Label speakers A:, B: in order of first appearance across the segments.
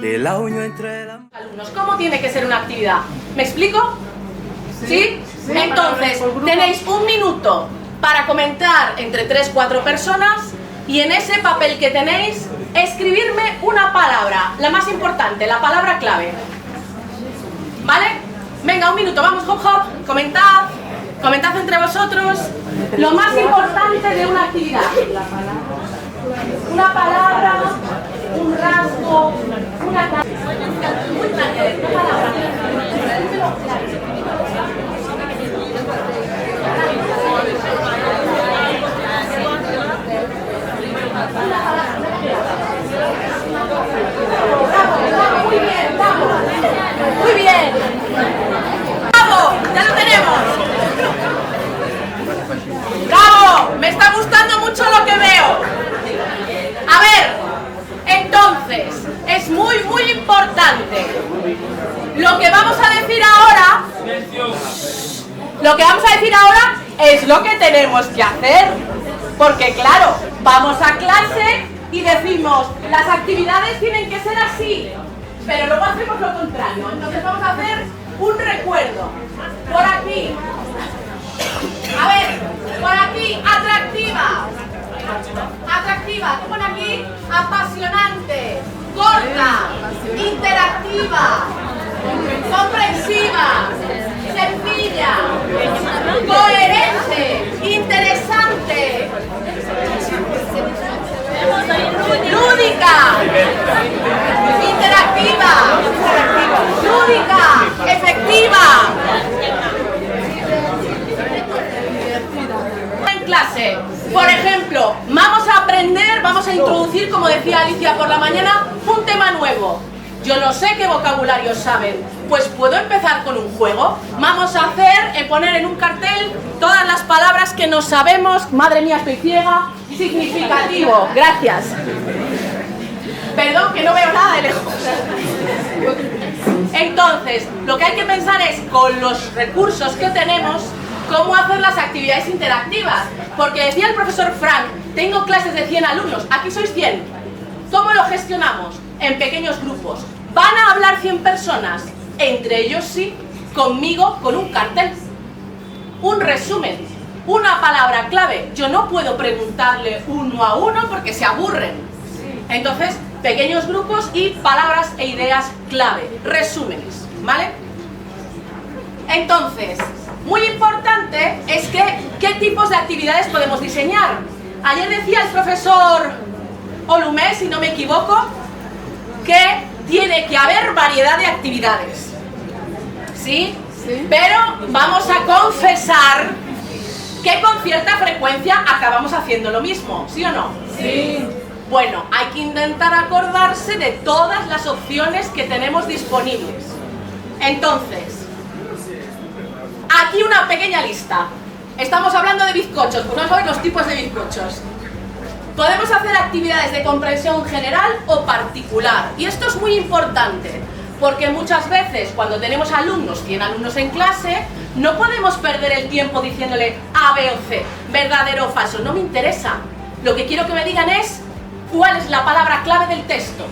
A: de la unión entre la...
B: Alumnos, ¿cómo tiene que ser una actividad? ¿Me explico? ¿Sí? Entonces, tenéis un minuto para comentar entre 3-4 personas y en ese papel que tenéis, escribirme una palabra, la más importante, la palabra clave. ¿Vale? Venga, un minuto, vamos, hop hop, comentad entre vosotros lo más importante de una actividad. Una palabra, un rasgo, una palabra. Muy bien, vamos. Muy bien. ¡Bravo! ¡Ya lo tenemos! ¡Bravo! Me está gustando mucho lo que veo. A ver, entonces, es muy importante. Lo que vamos a decir ahora es lo que tenemos que hacer. Porque claro, vamos a clase y decimos, las actividades tienen que ser así, pero luego hacemos lo contrario. Entonces vamos a hacer un recuerdo. Por aquí. A ver, por aquí, atractiva. Atractiva, ¿qué pone aquí? Apasionante, corta, interactiva, comprensiva, sencilla, coherente, interesante, lúdica, interactiva, lúdica, efectiva. En clase, por ejemplo, vamos a introducir, como decía Alicia por la mañana, un tema nuevo. Yo no sé qué vocabulario saben, pues puedo empezar con un juego. Vamos a poner en un cartel todas las palabras que no sabemos. Madre mía, estoy ciega. Significativo, gracias. Perdón, que no veo nada de lejos. Entonces, lo que hay que pensar es, con los recursos que tenemos, cómo hacer las actividades interactivas. Porque decía el profesor Frank, tengo clases de 100 alumnos, aquí sois 100. ¿Cómo lo gestionamos? En pequeños grupos. ¿Van a hablar 100 personas? Entre ellos sí, conmigo, con un cartel. Un resumen, una palabra clave. Yo no puedo preguntarle uno a uno porque se aburren. Entonces, pequeños grupos y palabras e ideas clave, resúmenes, ¿vale? Entonces, muy importante es qué tipos de actividades podemos diseñar. Ayer decía el profesor Olumé, si no me equivoco, que tiene que haber variedad de actividades. ¿Sí? Sí. Pero vamos a confesar que con cierta frecuencia acabamos haciendo lo mismo, ¿sí o no? Sí. Bueno, hay que intentar acordarse de todas las opciones que tenemos disponibles. Entonces, aquí una pequeña lista. Estamos hablando de bizcochos, pues vamos a ver los tipos de bizcochos. Podemos hacer actividades de comprensión general o particular. Y esto es muy importante, porque muchas veces cuando tenemos alumnos, 100 alumnos en clase, no podemos perder el tiempo diciéndole A, B o C, verdadero o falso. No me interesa. Lo que quiero que me digan es cuál es la palabra clave del texto.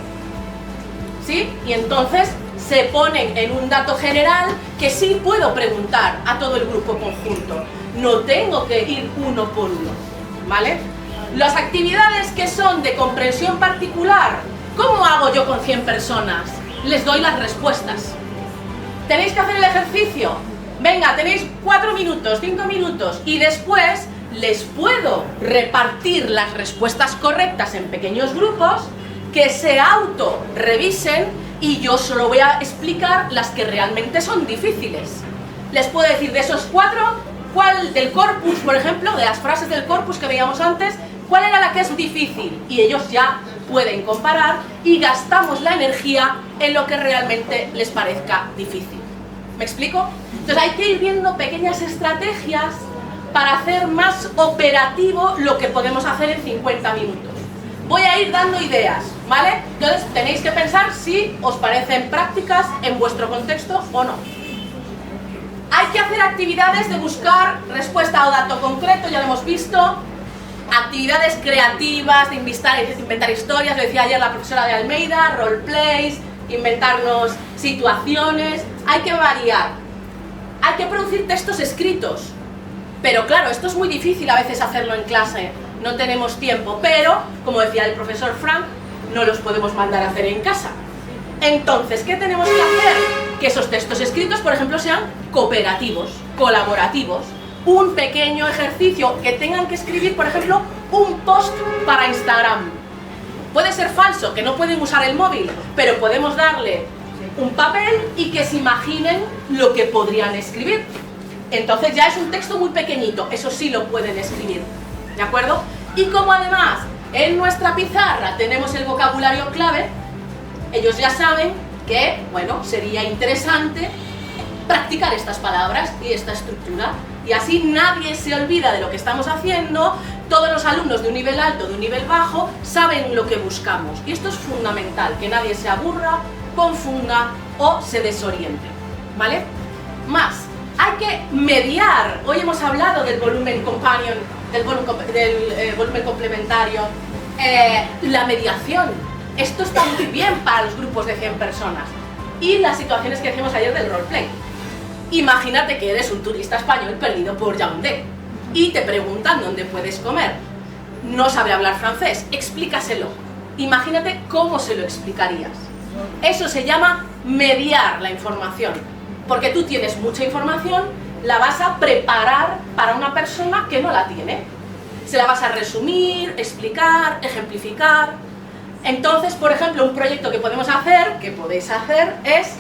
B: ¿Sí? Y entonces se ponen en un dato general que sí puedo preguntar a todo el grupo conjunto. No tengo que ir uno por uno. ¿Vale? Las actividades que son de comprensión particular, ¿cómo hago yo con 100 personas? Les doy las respuestas. ¿Tenéis que hacer el ejercicio? Venga, tenéis 4 minutos, 5 minutos y después les puedo repartir las respuestas correctas en pequeños grupos que se auto-revisen y yo solo voy a explicar las que realmente son difíciles. Les puedo decir de esos 4, ¿cuál del corpus, por ejemplo, de las frases del corpus que veíamos antes, cuál era la que es difícil? Y ellos ya pueden comparar y gastamos la energía en lo que realmente les parezca difícil. ¿Me explico? Entonces hay que ir viendo pequeñas estrategias para hacer más operativo lo que podemos hacer en 50 minutos. Voy a ir dando ideas, ¿vale? Entonces tenéis que pensar si os parecen prácticas en vuestro contexto o no. Hay que hacer actividades de buscar respuesta o dato concreto, ya lo hemos visto. Actividades creativas, de inventar historias, lo decía ayer la profesora de Almeida, roleplays, inventarnos situaciones, hay que variar. Hay que producir textos escritos. Pero claro, esto es muy difícil a veces hacerlo en clase, no tenemos tiempo, pero, como decía el profesor Frank, no los podemos mandar a hacer en casa. Entonces, ¿qué tenemos que hacer? Que esos textos escritos, por ejemplo, sean cooperativos, colaborativos, un pequeño ejercicio, que tengan que escribir, por ejemplo, un post para Instagram. Puede ser falso, que no pueden usar el móvil, pero podemos darle un papel y que se imaginen lo que podrían escribir. Entonces ya es un texto muy pequeñito, eso sí lo pueden escribir, ¿de acuerdo? Y como además en nuestra pizarra tenemos el vocabulario clave, ellos ya saben que, bueno, sería interesante practicar estas palabras y esta estructura, y así nadie se olvida de lo que estamos haciendo, todos los alumnos de un nivel alto, de un nivel bajo, saben lo que buscamos, y esto es fundamental, que nadie se aburra, confunda o se desoriente, ¿vale? Más, hay que mediar. Hoy hemos hablado del volumen companion, del volumen complementario, la mediación. Esto está muy bien para los grupos de 100 personas. Y las situaciones que hacíamos ayer del roleplay. Imagínate que eres un turista español perdido por Yaoundé y te preguntan dónde puedes comer. No sabe hablar francés, explícaselo. Imagínate cómo se lo explicarías. Eso se llama mediar la información. Porque tú tienes mucha información, la vas a preparar para una persona que no la tiene. Se la vas a resumir, explicar, ejemplificar. Entonces, por ejemplo, un proyecto que podemos hacer, que podéis hacer, es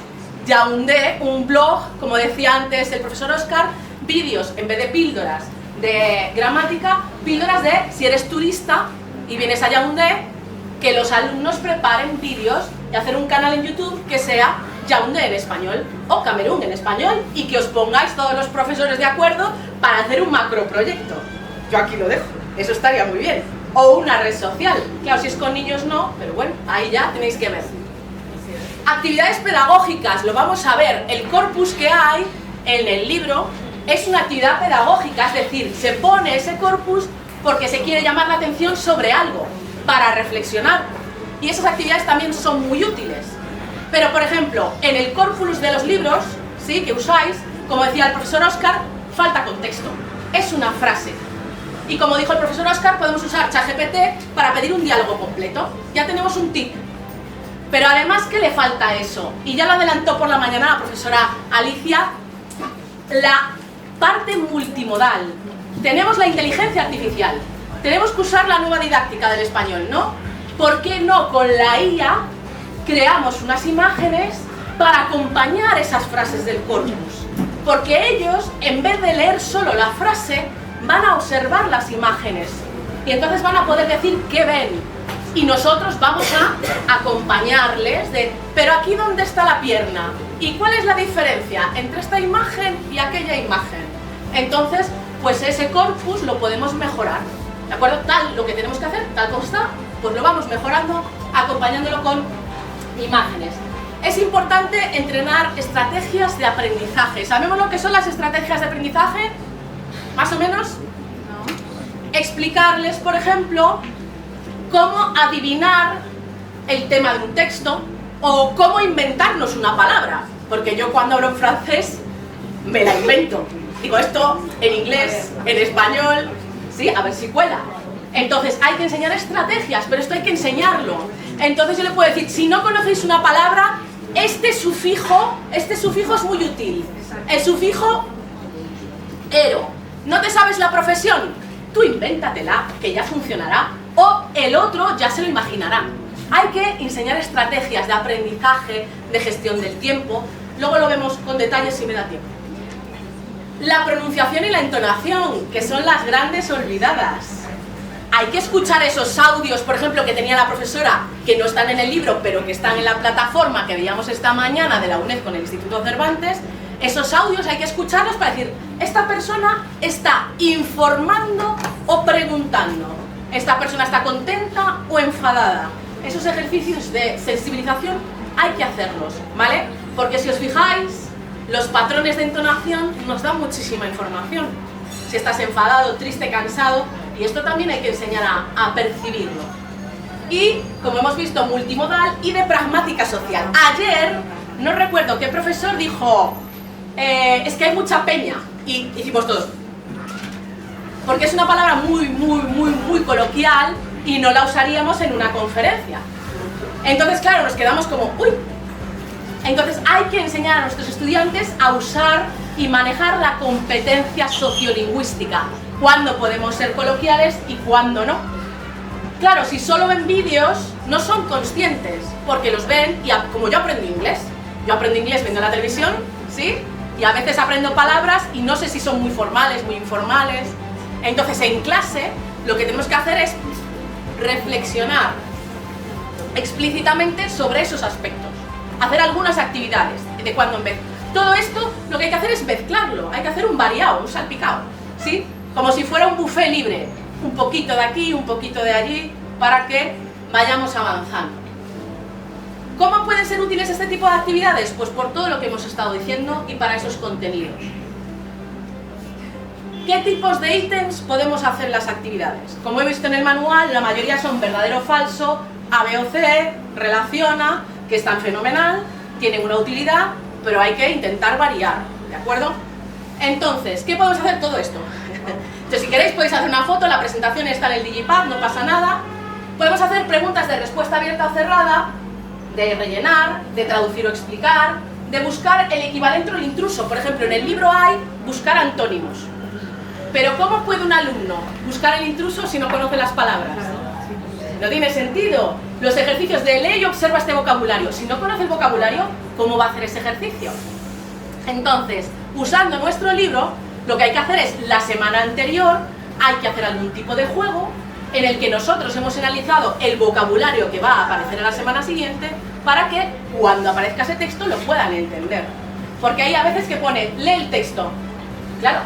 B: Yaoundé, un blog, como decía antes el profesor Oscar, vídeos, en vez de píldoras de gramática, píldoras de, si eres turista y vienes a Yaoundé, que los alumnos preparen vídeos y hacer un canal en YouTube que sea Yaoundé en español o Camerún en español, y que os pongáis todos los profesores de acuerdo para hacer un macroproyecto. Yo aquí lo dejo, eso estaría muy bien. O una red social, claro, si es con niños no, pero bueno, ahí ya tenéis que ver. Actividades pedagógicas, lo vamos a ver, el corpus que hay en el libro es una actividad pedagógica, es decir, se pone ese corpus porque se quiere llamar la atención sobre algo, para reflexionar, y esas actividades también son muy útiles. Pero, por ejemplo, en el corpus de los libros, ¿sí?, que usáis, como decía el profesor Oscar, falta contexto. Es una frase. Y como dijo el profesor Oscar, podemos usar ChatGPT para pedir un diálogo completo. Ya tenemos un tip. Pero además, ¿qué le falta a eso? Y ya lo adelantó por la mañana la profesora Alicia, la parte multimodal. Tenemos la inteligencia artificial. Tenemos que usar la nueva didáctica del español, ¿no? ¿Por qué no con la IA creamos unas imágenes para acompañar esas frases del corpus? Porque ellos, en vez de leer solo la frase, van a observar las imágenes y entonces van a poder decir qué ven, y nosotros vamos a acompañarles de, pero aquí ¿dónde está la pierna? ¿Y cuál es la diferencia entre esta imagen y aquella imagen? Entonces, pues ese corpus lo podemos mejorar, ¿de acuerdo? Tal lo que tenemos que hacer, tal como está, pues lo vamos mejorando acompañándolo con imágenes. Es importante entrenar estrategias de aprendizaje. ¿Sabemos lo que son las estrategias de aprendizaje? ¿Más o menos? No. Explicarles, por ejemplo, cómo adivinar el tema de un texto o cómo inventarnos una palabra. Porque yo cuando hablo en francés me la invento. Digo esto en inglés, en español, ¿sí? A ver si cuela. Entonces hay que enseñar estrategias, pero esto hay que enseñarlo. Entonces yo le puedo decir, si no conocéis una palabra, este sufijo es muy útil. El sufijo ero. ¿No te sabes la profesión? Tú invéntatela, que ya funcionará. O el otro ya se lo imaginará. Hay que enseñar estrategias de aprendizaje, de gestión del tiempo. Luego lo vemos con detalles si me da tiempo. La pronunciación y la entonación, que son las grandes olvidadas. Hay que escuchar esos audios, por ejemplo, que tenía la profesora, que no están en el libro, pero que están en la plataforma que veíamos esta mañana de la UNED con el Instituto Cervantes. Esos audios hay que escucharlos para decir, esta persona está informando o preguntando. Esta persona está contenta o enfadada. Esos ejercicios de sensibilización hay que hacerlos, ¿vale? Porque si os fijáis, los patrones de entonación nos dan muchísima información. Si estás enfadado, triste, cansado, y esto también hay que enseñar a percibirlo. y, como hemos visto, multimodal y de pragmática social. Ayer, no recuerdo qué profesor dijo, es que hay mucha peña, y hicimos todos, porque es una palabra muy coloquial y no la usaríamos en una conferencia. Entonces, claro, nos quedamos como, uy. Entonces hay que enseñar a nuestros estudiantes a usar y manejar la competencia sociolingüística, cuándo podemos ser coloquiales y cuándo no. Claro, si solo ven vídeos, no son conscientes, porque los ven y como yo aprendo inglés viendo la televisión, ¿sí? Y a veces aprendo palabras y no sé si son muy formales, muy informales. Entonces en clase lo que tenemos que hacer es reflexionar explícitamente sobre esos aspectos, hacer algunas actividades de cuando en vez. Todo esto lo que hay que hacer es mezclarlo, hay que hacer un variado, un salpicado, ¿sí? Como si fuera un buffet libre, un poquito de aquí, un poquito de allí, para que vayamos avanzando. ¿Cómo pueden ser útiles este tipo de actividades? Pues por todo lo que hemos estado diciendo y para esos contenidos. ¿Qué tipos de ítems podemos hacer las actividades? Como he visto en el manual, la mayoría son verdadero o falso, A, B o C, relaciona, que están fenomenal, tienen una utilidad, pero hay que intentar variar, ¿de acuerdo? Entonces, ¿qué podemos hacer todo esto? Entonces, si queréis podéis hacer una foto, la presentación está en el Digipad, no pasa nada. Podemos hacer preguntas de respuesta abierta o cerrada, de rellenar, de traducir o explicar, de buscar el equivalente o el intruso. Por ejemplo, en el libro hay buscar antónimos. Pero ¿cómo puede un alumno buscar el intruso si no conoce las palabras? No tiene sentido. Los ejercicios de lee y observa este vocabulario. Si no conoce el vocabulario, ¿cómo va a hacer ese ejercicio? Entonces, usando nuestro libro, lo que hay que hacer es, la semana anterior, hay que hacer algún tipo de juego en el que nosotros hemos analizado el vocabulario que va a aparecer en la semana siguiente para que cuando aparezca ese texto lo puedan entender. Porque hay a veces que pone, lee el texto. Claro,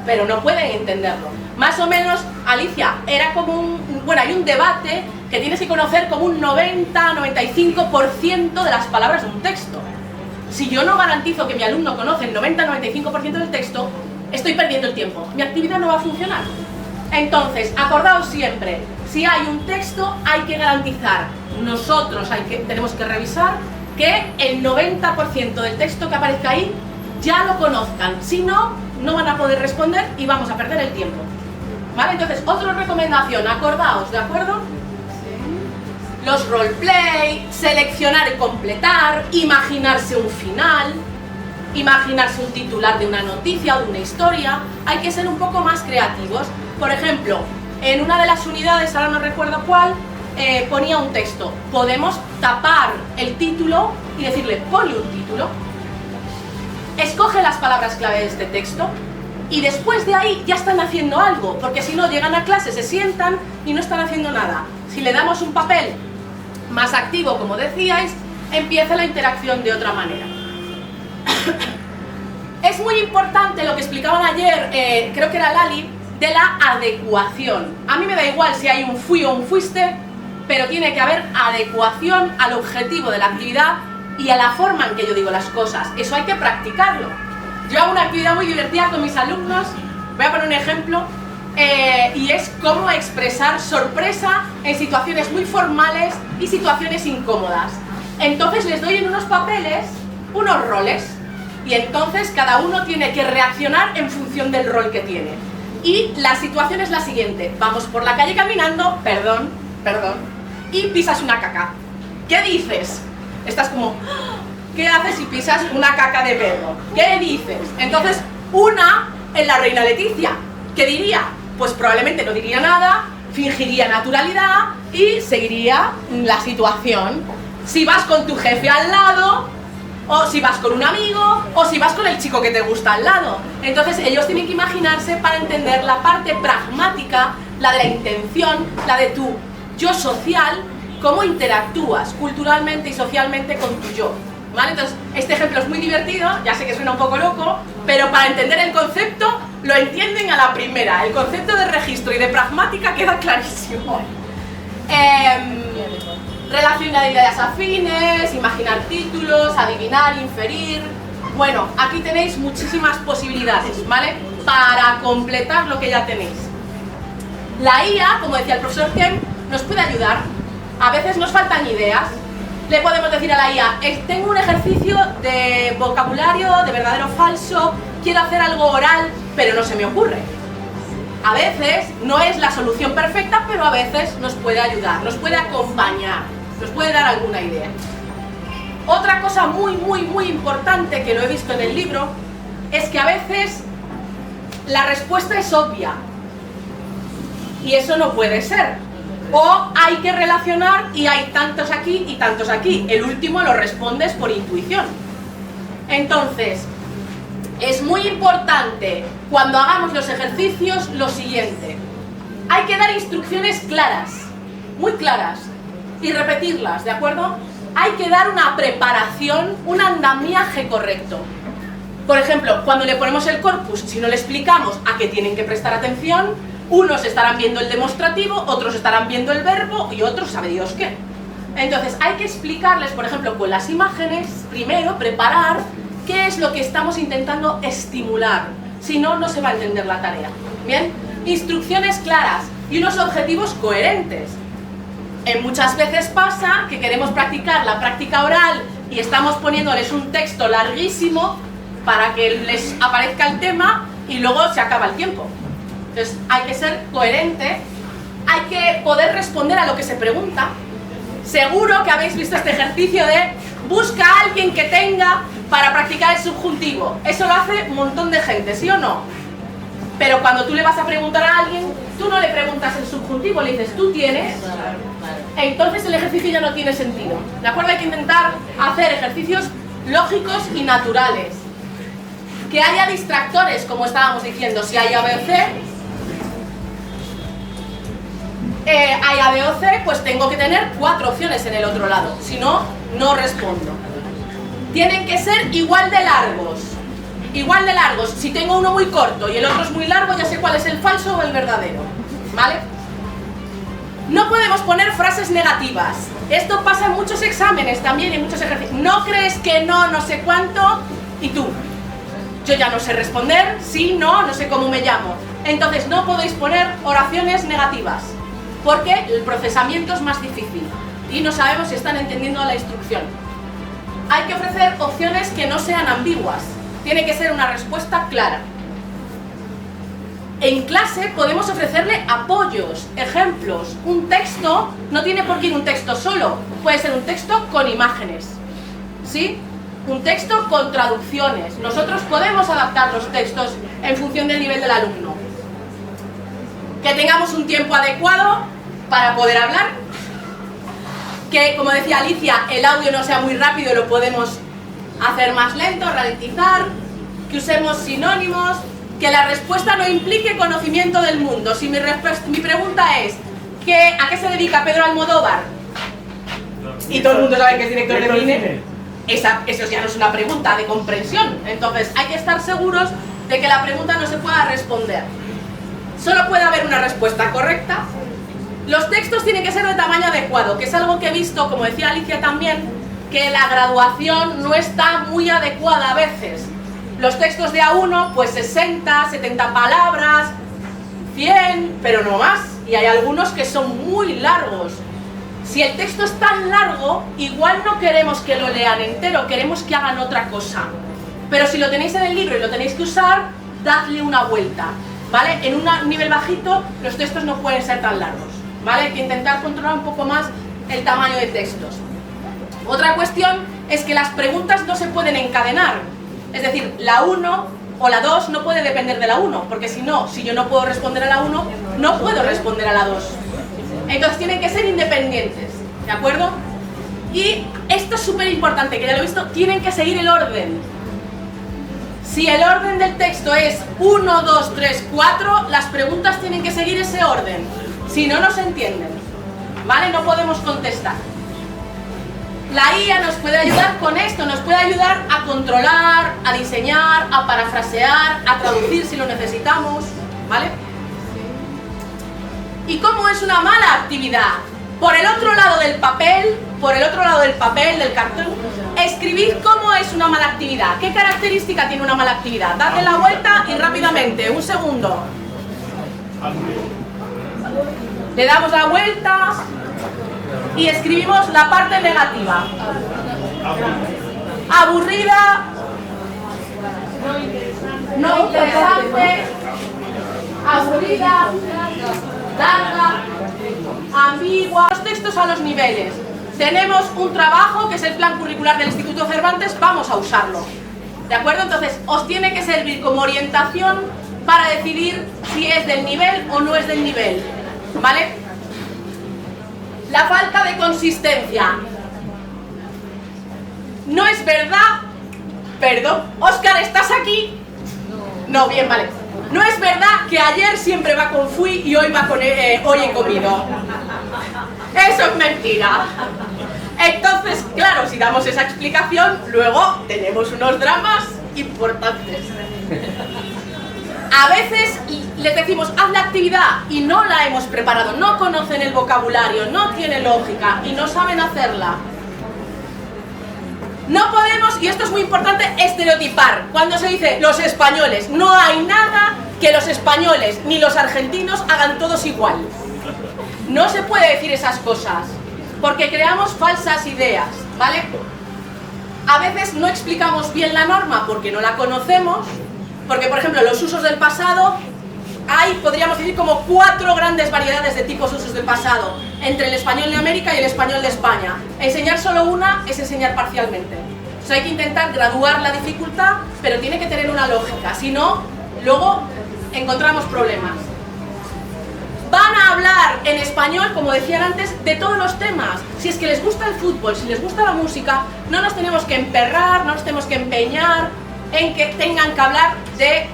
B: pero no pueden entenderlo. Más o menos, Alicia, era como hay un debate que tienes que conocer como un 90-95% de las palabras de un texto. Si yo no garantizo que mi alumno conoce el 90-95% del texto, estoy perdiendo el tiempo. Mi actividad no va a funcionar. Entonces, acordaos siempre, si hay un texto, hay que garantizar, nosotros tenemos que revisar que el 90% del texto que aparezca ahí ya lo conozcan. Si no, no van a poder responder y vamos a perder el tiempo. ¿Vale? Entonces, otra recomendación, acordaos, ¿de acuerdo? Los roleplay, seleccionar y completar, imaginarse un final, imaginarse un titular de una noticia o de una historia. Hay que ser un poco más creativos. Por ejemplo, en una de las unidades, ahora no recuerdo cuál, ponía un texto. Podemos tapar el título y decirle, ponle un título. Escoge las palabras clave de este texto y después de ahí ya están haciendo algo, porque si no llegan a clase, se sientan y no están haciendo nada. Si le damos un papel más activo, como decíais, empieza la interacción de otra manera. Es muy importante lo que explicaban ayer, creo que era Lali, de la adecuación. A mí me da igual si hay un fui o un fuiste, pero tiene que haber adecuación al objetivo de la actividad y a la forma en que yo digo las cosas. Eso hay que practicarlo. Yo hago una actividad muy divertida con mis alumnos, voy a poner un ejemplo, y es cómo expresar sorpresa en situaciones muy formales y situaciones incómodas. Entonces les doy en unos papeles unos roles y entonces cada uno tiene que reaccionar en función del rol que tiene. Y la situación es la siguiente: vamos por la calle caminando, perdón, y pisas una caca. ¿Qué dices? Estás como, ¿qué haces si pisas una caca de perro? ¿Qué dices? Entonces, una en la reina Leticia, ¿qué diría? Pues probablemente no diría nada, fingiría naturalidad y seguiría la situación. Si vas con tu jefe al lado, o si vas con un amigo, o si vas con el chico que te gusta al lado. Entonces ellos tienen que imaginarse para entender la parte pragmática, la de la intención, la de tu yo social, cómo interactúas culturalmente y socialmente con tu yo. ¿Vale? Entonces, este ejemplo es muy divertido, ya sé que suena un poco loco, pero para entender el concepto, lo entienden a la primera. El concepto de registro y de pragmática queda clarísimo. Relacionar ideas afines, imaginar títulos, adivinar, inferir. Bueno, aquí tenéis muchísimas posibilidades, ¿vale? Para completar lo que ya tenéis. La IA, como decía el profesor Kem, nos puede ayudar. A veces nos faltan ideas. Le podemos decir a la IA, tengo un ejercicio de vocabulario, de verdadero o falso, quiero hacer algo oral, pero no se me ocurre. A veces no es la solución perfecta, pero a veces nos puede ayudar, nos puede acompañar, nos puede dar alguna idea. Otra cosa muy importante que lo he visto en el libro es que a veces la respuesta es obvia y eso no puede ser. O hay que relacionar y hay tantos aquí y tantos aquí. El último lo respondes por intuición. Entonces, es muy importante cuando hagamos los ejercicios lo siguiente. Hay que dar instrucciones claras, muy claras, y repetirlas, ¿de acuerdo? Hay que dar una preparación, un andamiaje correcto. Por ejemplo, cuando le ponemos el corpus, si no le explicamos a qué tienen que prestar atención, unos estarán viendo el demostrativo, otros estarán viendo el verbo y otros sabe Dios qué. Entonces hay que explicarles, por ejemplo, con las imágenes, primero preparar qué es lo que estamos intentando estimular. Si no, no se va a entender la tarea. Bien, instrucciones claras y unos objetivos coherentes. Muchas veces pasa que queremos practicar la práctica oral y estamos poniéndoles un texto larguísimo para que les aparezca el tema y luego se acaba el tiempo. Entonces hay que ser coherente, hay que poder responder a lo que se pregunta. Seguro que habéis visto este ejercicio de busca a alguien que tenga para practicar el subjuntivo. Eso lo hace un montón de gente, ¿sí o no? Pero cuando tú le vas a preguntar a alguien, tú no le preguntas el subjuntivo, le dices, ¿tú tienes? Entonces el ejercicio ya no tiene sentido. ¿De acuerdo? Hay que intentar hacer ejercicios lógicos y naturales. Que haya distractores, como estábamos diciendo, si hay A, B o C. Hay A, B o C, pues tengo que tener 4 opciones en el otro lado, si no, no respondo. Tienen que ser igual de largos. Igual de largos. Si tengo uno muy corto y el otro es muy largo, ya sé cuál es el falso o el verdadero. ¿Vale? No podemos poner frases negativas. Esto pasa en muchos exámenes también, en muchos ejercicios. No crees que no, no sé cuánto, y tú. Yo ya no sé responder, sí, no sé cómo me llamo. Entonces no podéis poner oraciones negativas, porque el procesamiento es más difícil y no sabemos si están entendiendo la instrucción. Hay que ofrecer opciones que no sean ambiguas. Tiene que ser una respuesta clara. En clase podemos ofrecerle apoyos, ejemplos. Un texto no tiene por qué ir un texto solo, puede ser un texto con imágenes, ¿sí? Un texto con traducciones. Nosotros podemos adaptar los textos en función del nivel del alumno. Que tengamos un tiempo adecuado para poder hablar. Que, como decía Alicia, el audio no sea muy rápido, lo podemos hacer más lento, ralentizar. Que usemos sinónimos. Que la respuesta no implique conocimiento del mundo. Si mi pregunta es ¿a qué se dedica Pedro Almodóvar? Y todo el mundo sabe que es director de cine. Eso ya no es una pregunta de comprensión. Entonces hay que estar seguros de que la pregunta no se pueda responder. Solo puede haber una respuesta correcta. Los textos tienen que ser de tamaño adecuado, que es algo que he visto, como decía Alicia también, que la graduación no está muy adecuada a veces. Los textos de A1, pues 60, 70 palabras, 100, pero no más. Y hay algunos que son muy largos. Si el texto es tan largo, igual no queremos que lo lean entero, queremos que hagan otra cosa. Pero si lo tenéis en el libro y lo tenéis que usar, dadle una vuelta, ¿vale? En un nivel bajito, los textos no pueden ser tan largos, ¿vale? Hay que intentar controlar un poco más el tamaño de textos. Otra cuestión es que las preguntas no se pueden encadenar. Es decir, la 1 o la 2 no puede depender de la 1, porque si yo no puedo responder a la 1, no puedo responder a la 2. Entonces tienen que ser independientes, ¿de acuerdo? Y esto es súper importante, que ya lo he visto, tienen que seguir el orden. Si el orden del texto es 1, 2, 3, 4, las preguntas tienen que seguir ese orden. Si no, no se entienden, ¿vale? No podemos contestar. La IA nos puede ayudar con esto, nos puede ayudar a controlar, a diseñar, a parafrasear, a traducir si lo necesitamos, ¿vale? ¿Y cómo es una mala actividad? Por el otro lado del papel, del cartón, escribid cómo es una mala actividad. ¿Qué característica tiene una mala actividad? Dadle la vuelta y rápidamente, un segundo. Le damos la vuelta. y escribimos la parte negativa. Aburrida, no interesante, aburrida, larga, ambigua. Los textos a los niveles. Tenemos un trabajo que es el plan curricular del Instituto Cervantes, vamos a usarlo. ¿De acuerdo? Entonces, os tiene que servir como orientación para decidir si es del nivel o no es del nivel. ¿Vale? La falta de consistencia. No es verdad. Perdón. Óscar, ¿estás aquí? No, bien, vale. No es verdad que ayer siempre va con fui y hoy va con hoy he comido. Eso es mentira. Entonces, claro, si damos esa explicación, luego tenemos unos dramas importantes. A veces les decimos, haz la actividad y no la hemos preparado, no conocen el vocabulario, no tiene lógica y no saben hacerla. No podemos, y esto es muy importante, estereotipar. Cuando se dice los españoles, no hay nada que los españoles ni los argentinos hagan todos igual. No se puede decir esas cosas, porque creamos falsas ideas, ¿vale? A veces no explicamos bien la norma porque no la conocemos, porque, por ejemplo, los usos del pasado, hay, podríamos decir, como 4 grandes variedades de tipos de usos del pasado, entre el español de América y el español de España. Enseñar solo una es enseñar parcialmente. O sea, hay que intentar graduar la dificultad, pero tiene que tener una lógica, si no, luego encontramos problemas. Van a hablar en español, como decían antes, de todos los temas. Si es que les gusta el fútbol, si les gusta la música, no nos tenemos que emperrar, no nos tenemos que empeñar en que tengan que hablar de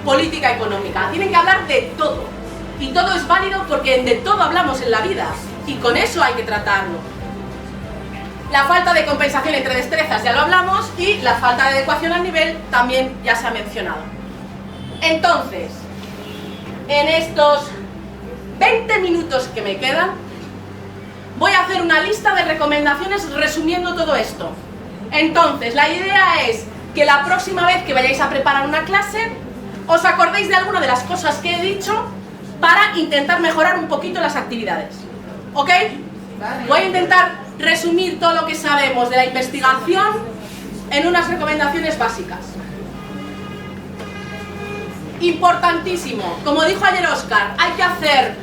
B: política económica. Tienen que hablar de todo. Y todo es válido porque de todo hablamos en la vida. Y con eso hay que tratarlo. La falta de compensación entre destrezas ya lo hablamos, y la falta de adecuación al nivel también ya se ha mencionado. Entonces, en estos 20 minutos que me quedan, voy a hacer una lista de recomendaciones resumiendo todo esto. Entonces, la idea es que la próxima vez que vayáis a preparar una clase, os acordéis de alguna de las cosas que he dicho para intentar mejorar un poquito las actividades. ¿Ok? Vale. Voy a intentar resumir todo lo que sabemos de la investigación en unas recomendaciones básicas. Importantísimo, como dijo ayer Óscar, hay que hacer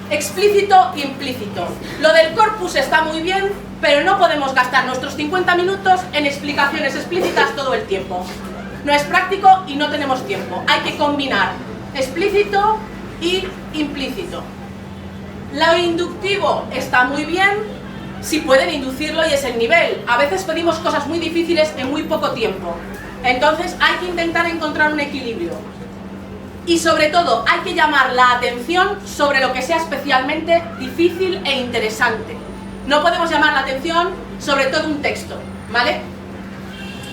B: explícito e implícito. Lo del corpus está muy bien, pero no podemos gastar nuestros 50 minutos en explicaciones explícitas todo el tiempo. No es práctico y no tenemos tiempo. Hay que combinar explícito y implícito. Lo inductivo está muy bien si pueden inducirlo y es el nivel. A veces pedimos cosas muy difíciles en muy poco tiempo. Entonces hay que intentar encontrar un equilibrio. Y sobre todo, hay que llamar la atención sobre lo que sea especialmente difícil e interesante. No podemos llamar la atención sobre todo un texto, ¿vale?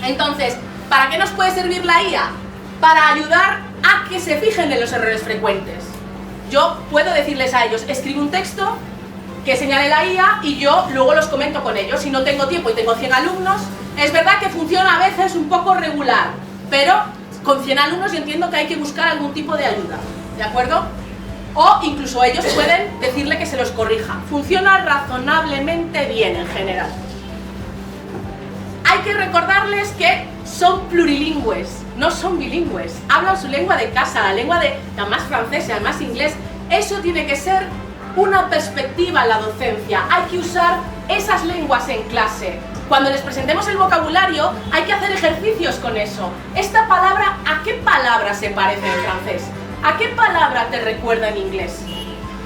B: Entonces, ¿para qué nos puede servir la IA? Para ayudar a que se fijen en los errores frecuentes. Yo puedo decirles a ellos, escribe un texto que señale la IA y yo luego los comento con ellos. Si no tengo tiempo y tengo 100 alumnos, es verdad que funciona a veces un poco regular, pero con 100 alumnos yo entiendo que hay que buscar algún tipo de ayuda, ¿de acuerdo? O incluso ellos pueden decirle que se los corrija. Funciona razonablemente bien en general. Hay que recordarles que son plurilingües, no son bilingües. Hablan su lengua de casa, la lengua de, además francés y además inglés. Eso tiene que ser una perspectiva en la docencia. Hay que usar esas lenguas en clase. Cuando les presentemos el vocabulario, hay que hacer ejercicios con eso. Esta palabra, ¿a qué palabra se parece en francés? ¿A qué palabra te recuerda en inglés?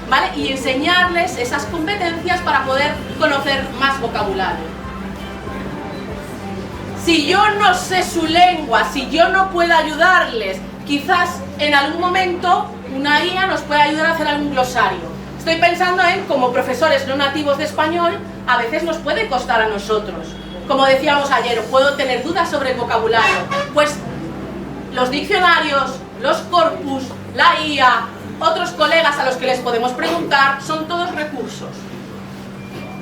B: ¿Vale? Y enseñarles esas competencias para poder conocer más vocabulario. Si yo no sé su lengua, si yo no puedo ayudarles, quizás en algún momento una IA nos puede ayudar a hacer algún glosario. Estoy pensando en, como profesores no nativos de español, a veces nos puede costar a nosotros. Como decíamos ayer, puedo tener dudas sobre el vocabulario. Pues los diccionarios, los corpus, la IA, otros colegas a los que les podemos preguntar, son todos recursos.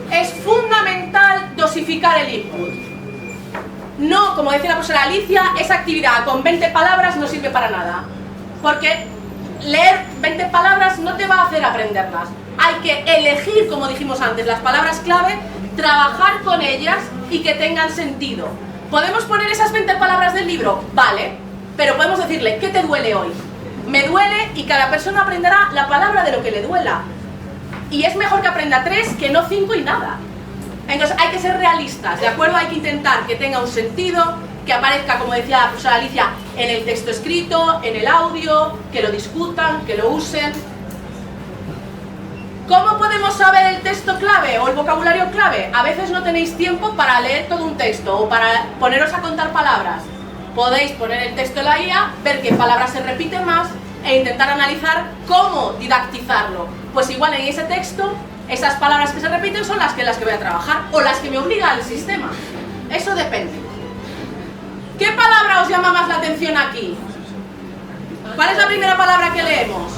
B: Es fundamental dosificar el input. No, como decía la profesora Alicia, esa actividad con 20 palabras no sirve para nada. Porque leer 20 palabras no te va a hacer aprenderlas. hay que elegir, como dijimos antes, las palabras clave, trabajar con ellas y que tengan sentido. ¿Podemos poner esas 20 palabras del libro? Vale, pero podemos decirle, ¿qué te duele hoy? Me duele, y cada persona aprenderá la palabra de lo que le duela. Y es mejor que aprenda 3 que no 5 y nada. Entonces hay que ser realistas, ¿de acuerdo? Hay que intentar que tenga un sentido, que aparezca, como decía la profesora Alicia, en el texto escrito, en el audio, que lo discutan, que lo usen. ¿Cómo podemos saber el texto clave o el vocabulario clave? A veces no tenéis tiempo para leer todo un texto o para poneros a contar palabras. Podéis poner el texto en la IA, ver qué palabras se repiten más e intentar analizar cómo didactizarlo. Pues igual en ese texto, esas palabras que se repiten son las que voy a trabajar o las que me obliga el sistema. Eso depende. ¿Qué palabra os llama más la atención aquí? ¿Cuál es la primera palabra que leemos?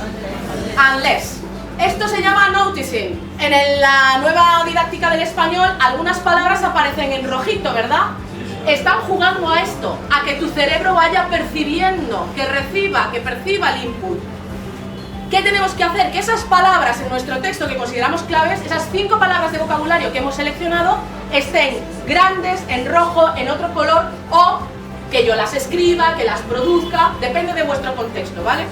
B: Unless. Esto se llama noticing. En la nueva didáctica del español, algunas palabras aparecen en rojito, ¿verdad? Están jugando a esto, a que tu cerebro vaya percibiendo, que perciba el input. ¿Qué tenemos que hacer? Que esas palabras en nuestro texto que consideramos claves, esas 5 palabras de vocabulario que hemos seleccionado, estén grandes, en rojo, en otro color, o que yo las escriba, que las produzca, depende de vuestro contexto, ¿vale?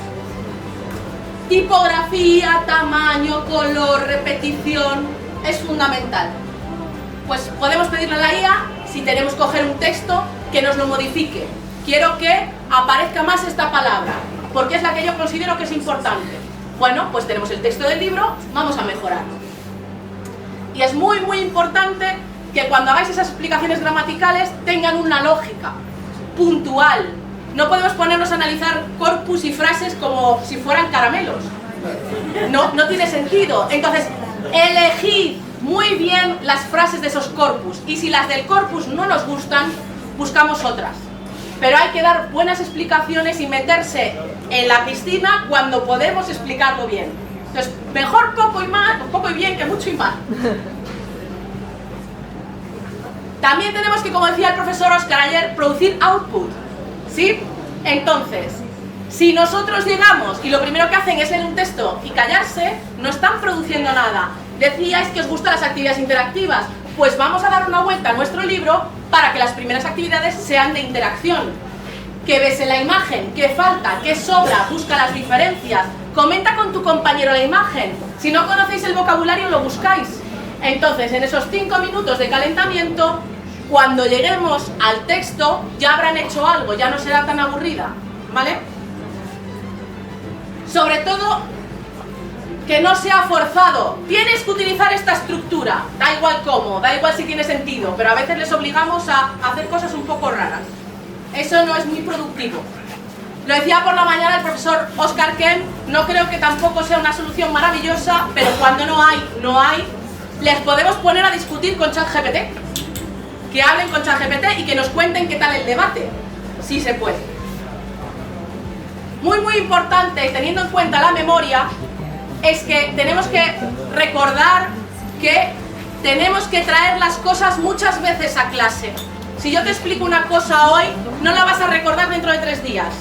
B: Tipografía, tamaño, color, repetición, es fundamental. Pues podemos pedirle a la IA, si tenemos que coger un texto, que nos lo modifique. Quiero que aparezca más esta palabra, porque es la que yo considero que es importante. Bueno, pues tenemos el texto del libro, vamos a mejorarlo. Y es muy importante que cuando hagáis esas explicaciones gramaticales tengan una lógica puntual. No podemos ponernos a analizar corpus y frases como si fueran caramelos. No tiene sentido. Entonces, elegid muy bien las frases de esos corpus. Y si las del corpus no nos gustan, buscamos otras. Pero hay que dar buenas explicaciones y meterse en la piscina cuando podemos explicarlo bien. Entonces, mejor poco y bien que mucho y mal. También tenemos que, como decía el profesor Oscar ayer, producir output. ¿Sí? Entonces, si nosotros llegamos y lo primero que hacen es leer un texto y callarse, no están produciendo nada. Decíais que os gustan las actividades interactivas, pues vamos a dar una vuelta a nuestro libro para que las primeras actividades sean de interacción. Que ves en la imagen, qué falta, qué sobra, busca las diferencias, comenta con tu compañero la imagen. Si no conocéis el vocabulario, lo buscáis. Entonces, en esos 5 minutos de calentamiento, cuando lleguemos al texto, ya habrán hecho algo, ya no será tan aburrida, ¿vale? Sobre todo, que no sea forzado. Tienes que utilizar esta estructura, da igual cómo, da igual si tiene sentido, pero a veces les obligamos a hacer cosas un poco raras. Eso no es muy productivo. Lo decía por la mañana el profesor Oscar Kemp, no creo que tampoco sea una solución maravillosa, pero cuando no hay, les podemos poner a discutir con ChatGPT. Que hablen con ChatGPT y que nos cuenten qué tal el debate, si se puede. Muy importante, teniendo en cuenta la memoria, es que tenemos que recordar que tenemos que traer las cosas muchas veces a clase. Si yo te explico una cosa hoy, no la vas a recordar dentro de 3 días.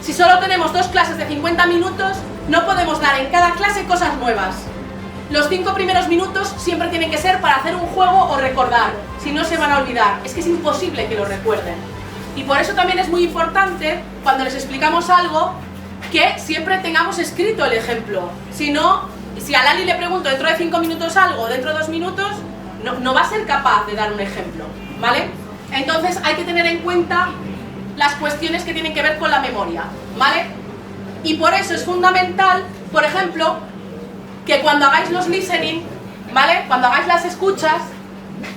B: Si solo tenemos 2 clases de 50 minutos, no podemos dar en cada clase cosas nuevas. Los 5 primeros minutos siempre tienen que ser para hacer un juego o recordar, si no se van a olvidar, es que es imposible que lo recuerden. Y por eso también es muy importante, cuando les explicamos algo, que siempre tengamos escrito el ejemplo. Si no, si a Lali le pregunto dentro de 5 minutos algo, dentro de 2 minutos, no va a ser capaz de dar un ejemplo, ¿vale? Entonces hay que tener en cuenta las cuestiones que tienen que ver con la memoria, ¿vale? Y por eso es fundamental, por ejemplo, que cuando hagáis los listening, ¿vale? Cuando hagáis las escuchas,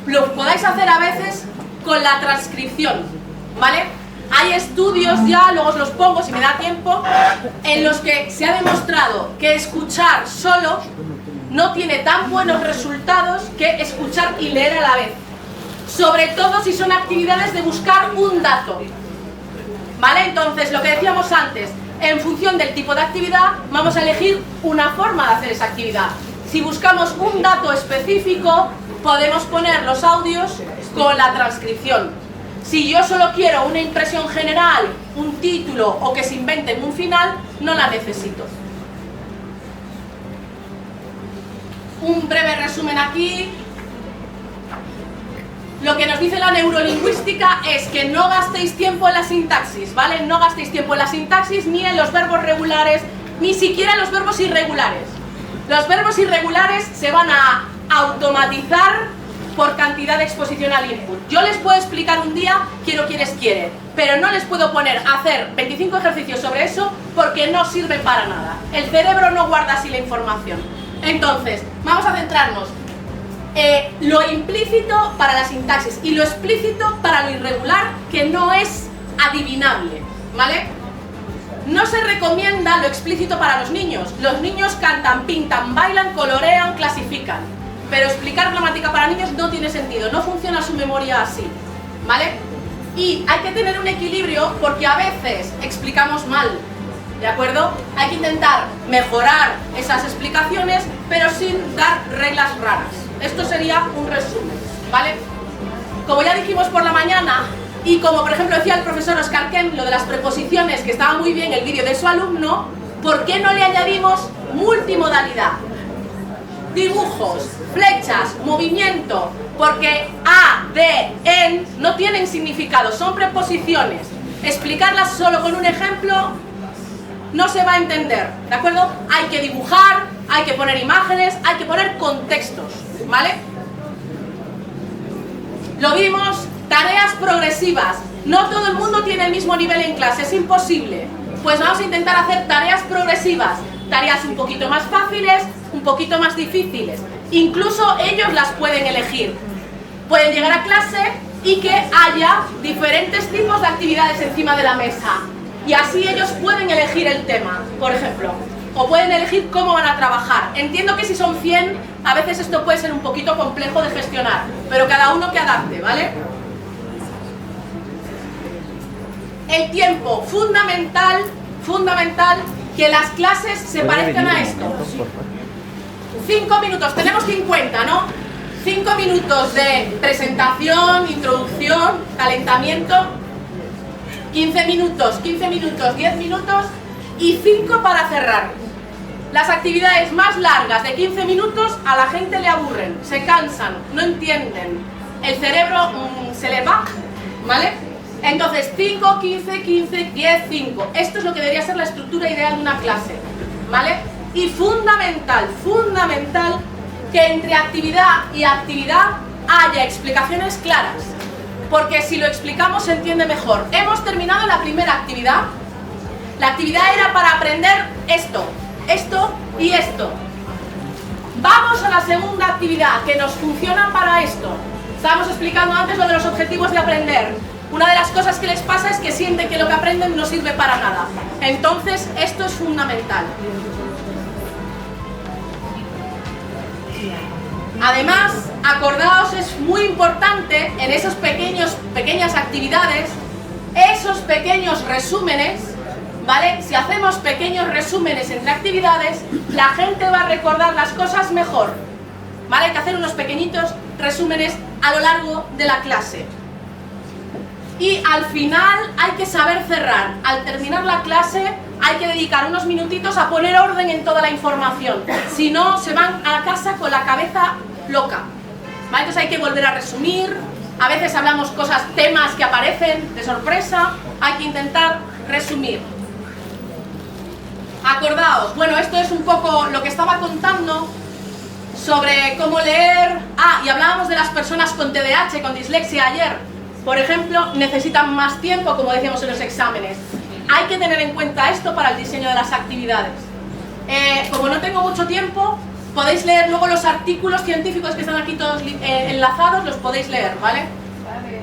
B: lo podáis hacer a veces con la transcripción, ¿vale? Hay estudios ya, luego os los pongo si me da tiempo, en los que se ha demostrado que escuchar solo no tiene tan buenos resultados que escuchar y leer a la vez. Sobre todo si son actividades de buscar un dato, ¿vale? Entonces, lo que decíamos antes, en función del tipo de actividad, vamos a elegir una forma de hacer esa actividad. Si buscamos un dato específico, podemos poner los audios con la transcripción. Si yo solo quiero una impresión general, un título o que se inventen un final, no la necesito. un breve resumen aquí. Lo que nos dice la neurolingüística es que no gastéis tiempo en la sintaxis, ¿vale? No gastéis tiempo en la sintaxis ni en los verbos regulares, ni siquiera en los verbos irregulares. Los verbos irregulares se van a automatizar por cantidad de exposición al input. Yo les puedo explicar un día quiero, quieres, quiere, pero no les puedo poner a hacer 25 ejercicios sobre eso porque no sirve para nada. El cerebro no guarda así la información. Entonces, vamos a centrarnos. Lo implícito para la sintaxis y lo explícito para lo irregular, que no es adivinable, ¿vale? No se recomienda lo explícito para los niños. Los niños cantan, pintan, bailan, colorean, clasifican. Pero explicar gramática para niños no tiene sentido, no funciona su memoria así, ¿vale? Y hay que tener un equilibrio porque a veces explicamos mal, ¿de acuerdo? Hay que intentar mejorar esas explicaciones, pero sin dar reglas raras. Esto sería un resumen, ¿vale? Como ya dijimos por la mañana, y como por ejemplo decía el profesor Oscar Kemp, lo de las preposiciones, que estaba muy bien el vídeo de su alumno, ¿por qué no le añadimos multimodalidad? Dibujos, flechas, movimiento, porque a, de, en no tienen significado, son preposiciones. Explicarlas solo con un ejemplo no se va a entender, ¿de acuerdo? Hay que dibujar, hay que poner imágenes, hay que poner contextos, ¿vale? Lo vimos, tareas progresivas. No todo el mundo tiene el mismo nivel en clase, es imposible. Pues vamos a intentar hacer tareas progresivas, tareas un poquito más fáciles, un poquito más difíciles. Incluso ellos las pueden elegir. Pueden llegar a clase y que haya diferentes tipos de actividades encima de la mesa. Y así ellos pueden elegir el tema, por ejemplo. O pueden elegir cómo van a trabajar. Entiendo que si son 100, a veces esto puede ser un poquito complejo de gestionar, pero cada uno que adapte, ¿vale? El tiempo, fundamental que las clases se parezcan a esto. 5 minutos, tenemos 50, ¿no? 5 minutos de presentación, introducción, calentamiento, 15 minutos, 10 minutos y 5 para cerrar. Las actividades más largas de 15 minutos a la gente le aburren, se cansan, no entienden, el cerebro se le va, ¿vale? Entonces 5, 15, 15, 10, 5. Esto es lo que debería ser la estructura ideal de una clase, ¿vale? Y fundamental que entre actividad y actividad haya explicaciones claras, porque si lo explicamos se entiende mejor. Hemos terminado la primera actividad. La actividad era para aprender esto, esto y esto. Vamos a la segunda actividad, que nos funciona para esto. Estábamos explicando antes lo de los objetivos de aprender. Una de las cosas que les pasa es que sienten que lo que aprenden no sirve para nada. Entonces, esto es fundamental. Además, acordaos, es muy importante en esas pequeñas actividades, esos pequeños resúmenes, ¿vale? Si hacemos pequeños resúmenes entre actividades, la gente va a recordar las cosas mejor, ¿vale? Hay que hacer unos pequeñitos resúmenes a lo largo de la clase. Y al final hay que saber cerrar. Al terminar la clase hay que dedicar unos minutitos a poner orden en toda la información. Si no, se van a casa con la cabeza loca, ¿vale? Entonces hay que volver a resumir. A veces hablamos cosas, temas que aparecen de sorpresa. Hay que intentar resumir. Acordaos, bueno, esto es un poco lo que estaba contando sobre cómo leer. Y hablábamos de las personas con TDAH, con dislexia ayer. Por ejemplo, necesitan más tiempo, como decíamos en los exámenes. Hay que tener en cuenta esto para el diseño de las actividades. Como no tengo mucho tiempo, podéis leer luego los artículos científicos que están aquí todos enlazados, los podéis leer, ¿vale?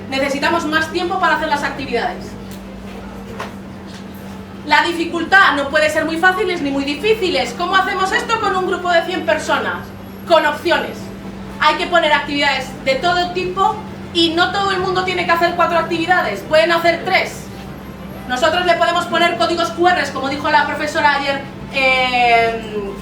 B: Necesitamos más tiempo para hacer las actividades. La dificultad no puede ser muy fáciles ni muy difíciles. ¿Cómo hacemos esto con un grupo de 100 personas? Con opciones. Hay que poner actividades de todo tipo. Y no todo el mundo tiene que hacer 4 actividades, pueden hacer 3. Nosotros le podemos poner códigos QR, como dijo la profesora ayer,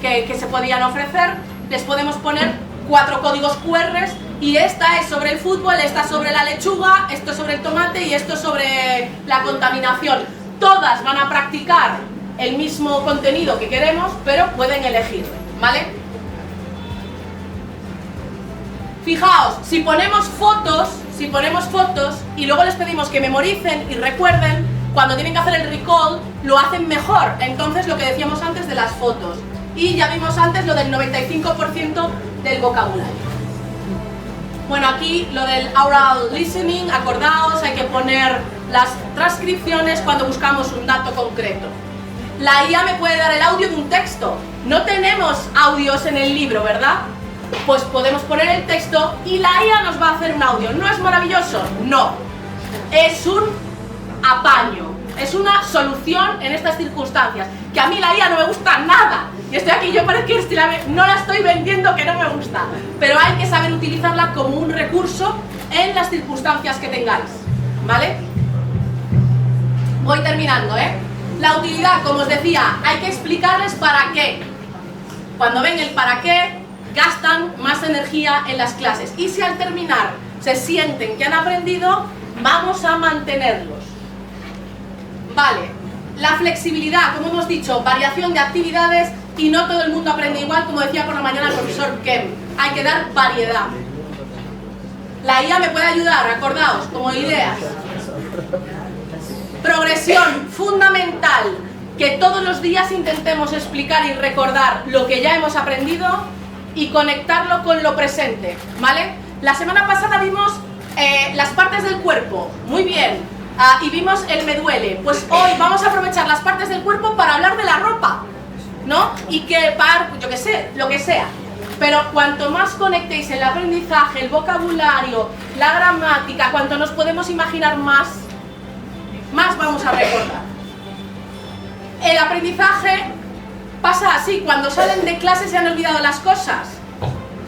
B: que se podían ofrecer. Les podemos poner 4 códigos QR y esta es sobre el fútbol, esta sobre la lechuga, esto sobre el tomate y esto sobre la contaminación. Todas van a practicar el mismo contenido que queremos, pero pueden elegir, ¿vale? Fijaos, si ponemos fotos y luego les pedimos que memoricen y recuerden, cuando tienen que hacer el recall, lo hacen mejor. Entonces, lo que decíamos antes de las fotos. Y ya vimos antes lo del 95% del vocabulario. Bueno, aquí lo del oral listening, acordaos, hay que poner las transcripciones cuando buscamos un dato concreto. La IA me puede dar el audio de un texto. No tenemos audios en el libro, ¿verdad? Pues podemos poner el texto y la IA nos va a hacer un audio. ¿No es maravilloso? No. Es un apaño. Es una solución en estas circunstancias. Que a mí la IA no me gusta nada. Y estoy aquí, yo parece que no la estoy vendiendo, que no me gusta. Pero hay que saber utilizarla como un recurso en las circunstancias que tengáis. ¿Vale? Voy terminando, ¿eh? La utilidad, como os decía, hay que explicarles para qué. Cuando ven el para qué, gastan más energía en las clases. Y si al terminar se sienten que han aprendido, vamos a mantenerlos. Vale, la flexibilidad, como hemos dicho, variación de actividades y no todo el mundo aprende igual, como decía por la mañana el profesor Kem. Hay que dar variedad. La IA me puede ayudar, acordaos, como ideas. Progresión, fundamental, que todos los días intentemos explicar y recordar lo que ya hemos aprendido y conectarlo con lo presente, ¿vale? La semana pasada vimos las partes del cuerpo, muy bien, y vimos el me duele. Pues hoy vamos a aprovechar las partes del cuerpo para hablar de la ropa, ¿no? Y que yo qué sé, lo que sea. Pero cuanto más conectéis el aprendizaje, el vocabulario, la gramática, cuanto nos podemos imaginar más vamos a recordar. El aprendizaje pasa así, cuando salen de clase se han olvidado las cosas.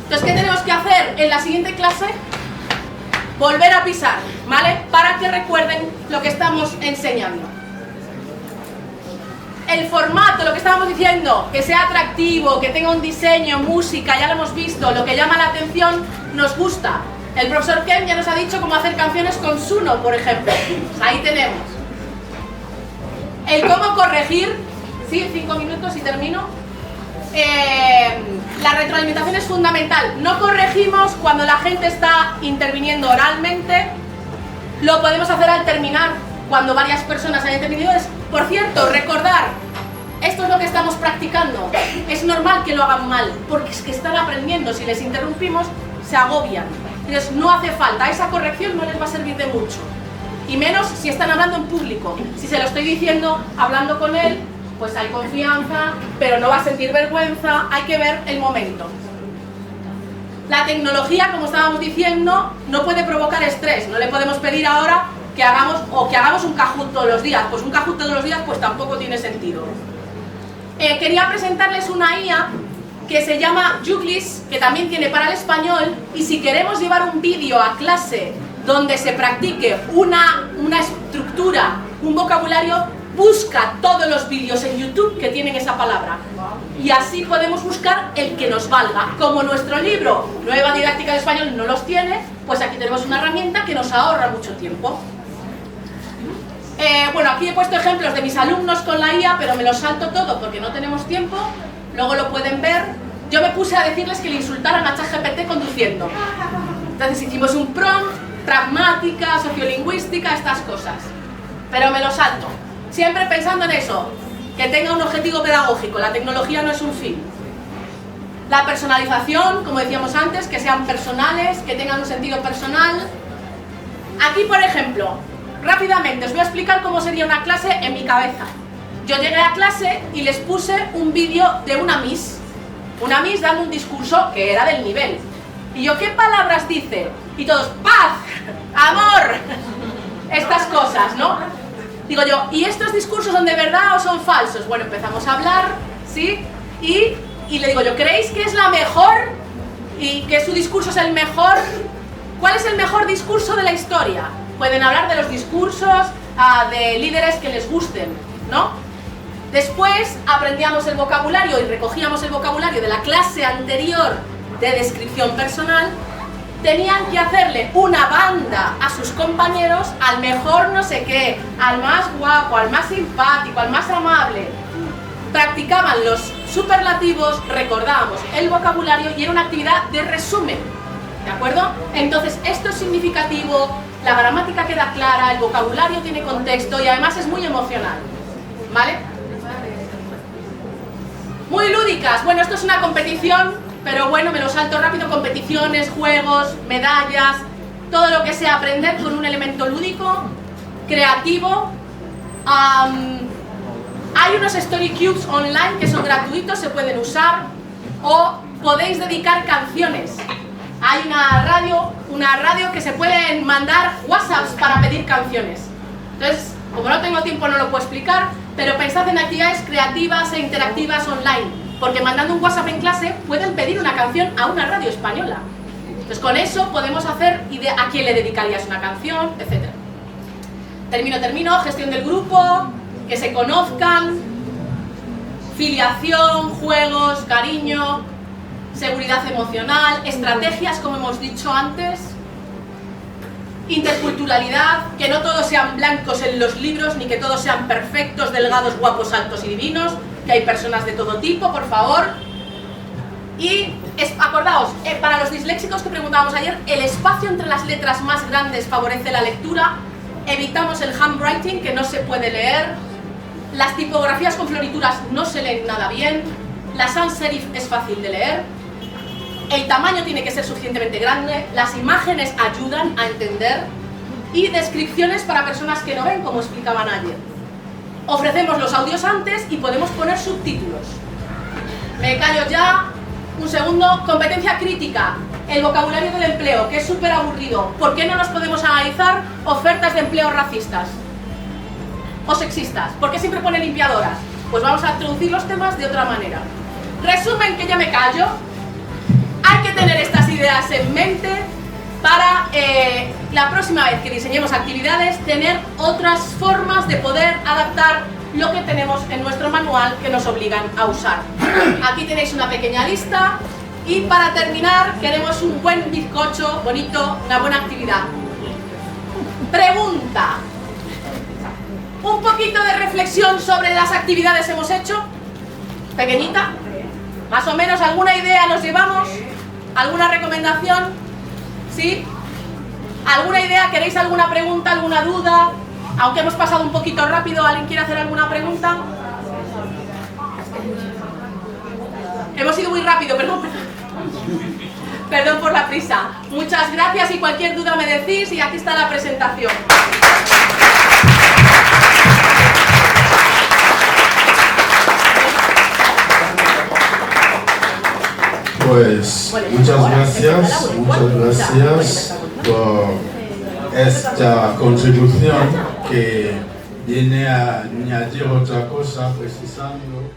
B: Entonces, ¿qué tenemos que hacer en la siguiente clase? Volver a pisar, ¿vale? Para que recuerden lo que estamos enseñando. El formato, lo que estábamos diciendo, que sea atractivo, que tenga un diseño, música, ya lo hemos visto, lo que llama la atención, nos gusta. El profesor Ken ya nos ha dicho cómo hacer canciones con Suno, por ejemplo. Ahí tenemos. El cómo corregir, sí, 5 minutos y termino. La retroalimentación es fundamental. No corregimos cuando la gente está interviniendo oralmente. Lo podemos hacer al terminar, cuando varias personas hayan intervenido. Por cierto, recordar, esto es lo que estamos practicando. Es normal que lo hagan mal, porque es que están aprendiendo. Si les interrumpimos, se agobian. Entonces no hace falta, esa corrección no les va a servir de mucho. Y menos si están hablando en público. Si se lo estoy diciendo, hablando con él, pues hay confianza, pero no va a sentir vergüenza, hay que ver el momento. La tecnología, como estábamos diciendo, no puede provocar estrés. No le podemos pedir ahora que hagamos un Kahoot todos los días. Pues un Kahoot todos los días pues tampoco tiene sentido. Quería presentarles una IA que se llama Juglis, que también tiene para el español, y si queremos llevar un vídeo a clase donde se practique una estructura, un vocabulario, busca todos los vídeos en YouTube que tienen esa palabra. Y así podemos buscar el que nos valga. Como nuestro libro, Nueva Didáctica de Español, no los tiene, pues aquí tenemos una herramienta que nos ahorra mucho tiempo. Bueno, aquí he puesto ejemplos de mis alumnos con la IA, pero me los salto todo porque no tenemos tiempo. Luego lo pueden ver. Yo me puse a decirles que le insultaran a ChatGPT conduciendo. Entonces hicimos un prompt, pragmática, sociolingüística, estas cosas. Pero me lo salto. Siempre pensando en eso, que tenga un objetivo pedagógico. La tecnología no es un fin. La personalización, como decíamos antes, que sean personales, que tengan un sentido personal. Aquí, por ejemplo, rápidamente os voy a explicar cómo sería una clase en mi cabeza. Yo llegué a clase y les puse un vídeo de una Miss dando un discurso que era del nivel. Y yo, ¿qué palabras dice? Y todos, paz, amor, estas cosas, ¿no? Digo yo, ¿y estos discursos son de verdad o son falsos? Bueno, empezamos a hablar, ¿sí? Y le digo yo, ¿creéis que es la mejor? ¿Y que su discurso es el mejor? ¿Cuál es el mejor discurso de la historia? Pueden hablar de los discursos de líderes que les gusten, ¿no? Después aprendíamos el vocabulario y recogíamos el vocabulario de la clase anterior de descripción personal. Tenían que hacerle una banda a sus compañeros, al mejor no sé qué, al más guapo, al más simpático, al más amable. Practicaban los superlativos, recordábamos el vocabulario y era una actividad de resumen. ¿De acuerdo? Entonces, esto es significativo, la gramática queda clara, el vocabulario tiene contexto y además es muy emocional. ¿Vale? Muy lúdicas. Bueno, esto es una competición, pero bueno, me lo salto rápido. Competiciones, juegos, medallas, todo lo que sea aprender con un elemento lúdico, creativo. Hay unos Story Cubes online que son gratuitos, se pueden usar, o podéis dedicar canciones. Hay una radio que se pueden mandar WhatsApps para pedir canciones. Entonces, como no tengo tiempo no lo puedo explicar, pero pensad en actividades creativas e interactivas online, porque mandando un WhatsApp en clase pueden pedir una canción a una radio española. Entonces con eso podemos hacer a quién le dedicarías una canción, etc. Termino, gestión del grupo, que se conozcan, filiación, juegos, cariño, seguridad emocional, estrategias, como hemos dicho antes, interculturalidad, que no todos sean blancos en los libros, ni que todos sean perfectos, delgados, guapos, altos y divinos, que hay personas de todo tipo, por favor. Y acordaos, para los disléxicos que preguntábamos ayer, el espacio entre las letras más grandes favorece la lectura, evitamos el handwriting, que no se puede leer, las tipografías con florituras no se leen nada bien, la sans serif es fácil de leer, el tamaño tiene que ser suficientemente grande, las imágenes ayudan a entender y descripciones para personas que no ven, como explicaban ayer. Ofrecemos los audios antes y podemos poner subtítulos. Me callo ya, un segundo. Competencia crítica, el vocabulario del empleo, que es súper aburrido. ¿Por qué no nos podemos analizar ofertas de empleo racistas o sexistas? ¿Por qué siempre pone limpiadoras? Pues vamos a introducir los temas de otra manera. Resumen, que ya me callo. Hay que tener estas ideas en mente para la próxima vez que diseñemos actividades, tener otras formas de poder adaptar lo que tenemos en nuestro manual que nos obligan a usar. Aquí tenéis una pequeña lista y para terminar queremos un buen bizcocho bonito, una buena actividad. Pregunta. Un poquito de reflexión sobre las actividades hemos hecho. Pequeñita. Más o menos, ¿alguna idea nos llevamos? ¿Alguna recomendación? ¿Sí? ¿Alguna idea? ¿Queréis alguna pregunta, alguna duda? Aunque hemos pasado un poquito rápido, ¿alguien quiere hacer alguna pregunta? Hemos ido muy rápido, perdón. Perdón por la prisa. Muchas gracias y cualquier duda me decís y aquí está la presentación.
A: Pues muchas gracias por esta contribución que viene a añadir otra cosa precisando